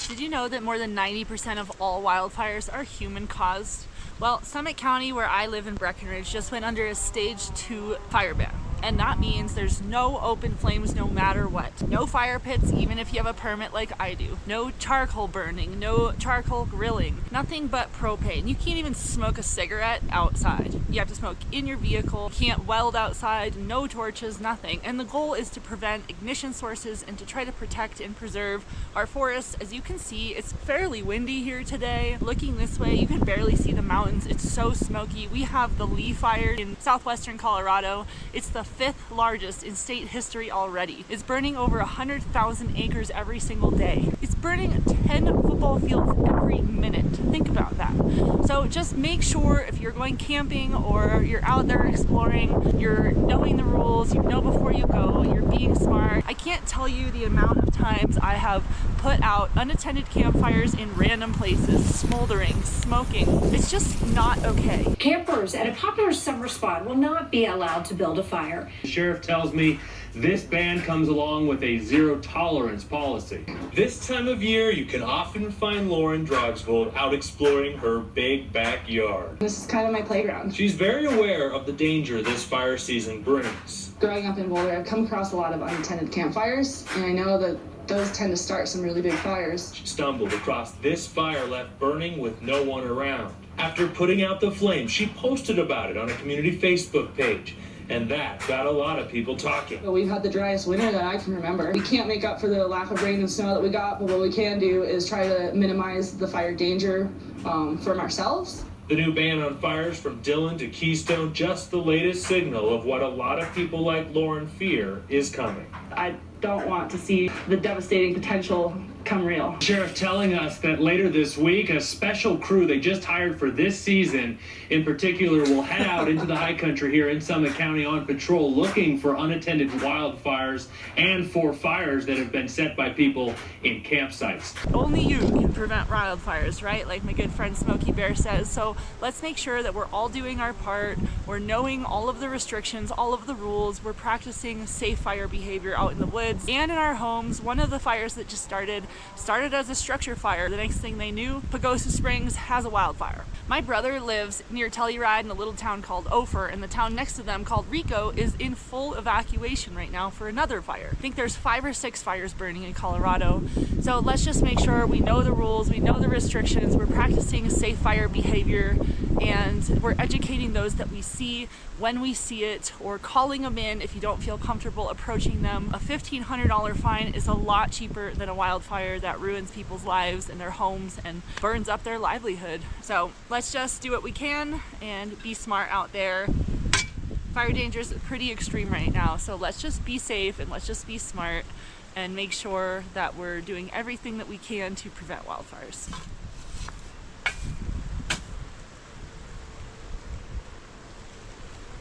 Did you know that more than 90% of all wildfires are human caused? Well, Summit County, where I live in Breckenridge, just went under a stage 2 fire ban. And that means there's no open flames no matter what. No fire pits, even if you have a permit like I do. No charcoal burning, no charcoal grilling, nothing but propane. You can't even smoke a cigarette outside. You have to smoke in your vehicle, you can't weld outside, no torches, nothing. And the goal is to prevent ignition sources and to try to protect and preserve our forests. As you can see, it's fairly windy here today. Looking this way, you can barely see the mountains. It's so smoky. We have the Lee Fire in southwestern Colorado. It's the 5th largest in state history already. It's burning over 100,000 acres every single day. It's burning 10 football fields every minute. Think about that. So just make sure if you're going camping or you're out there exploring, you're knowing the rules, you know before you go, you're being smart. I can't tell you the amount of times I have put out unattended campfires in random places, smoldering, smoking. It's just not okay. Campers at a popular summer spot will not be allowed to build a fire. The sheriff tells me this ban comes along with a zero tolerance policy. This time of year, you can often find Lauren Drogsvold out exploring her big backyard. This is kind of my playground. She's very aware of the danger this fire season brings. Growing up in Boulder, I've come across a lot of unattended campfires, and I know that those tend to start some really big fires. She stumbled across this fire left burning with no one around. After putting out the flames, she posted about it on a community Facebook page. And that got a lot of people talking. We've had the driest winter that I can remember. We can't make up for the lack of rain and snow that we got, but what we can do is try to minimize the fire danger from ourselves. The new ban on fires from Dillon to Keystone, just the latest signal of what a lot of people like Lauren fear is coming. I don't want to see the devastating potential come real. Sheriff telling us that later this week, a special crew they just hired for this season in particular will head out into the high country here in Summit County on patrol looking for unattended wildfires and for fires that have been set by people in campsites. Only you can prevent wildfires, right? Like my good friend Smokey Bear says. So let's make sure that we're all doing our part. We're knowing all of the restrictions, all of the rules. We're practicing safe fire behavior out in the woods and in our homes. One of the fires that just started as a structure fire. The next thing they knew, Pagosa Springs has a wildfire. My brother lives near Telluride in a little town called Ophir, and the town next to them called Rico is in full evacuation right now for another fire. I think there's 5 or 6 fires burning in Colorado. So let's just make sure we know the rules, we know the restrictions, we're practicing safe fire behavior, and we're educating those that we see when we see it, or calling them in if you don't feel comfortable approaching them. A $1,500 fine is a lot cheaper than a wildfire that ruins people's lives and their homes and burns up their livelihood. So let's just do what we can and be smart out there. Fire danger is pretty extreme right now, so let's just be safe and let's just be smart and make sure that we're doing everything that we can to prevent wildfires.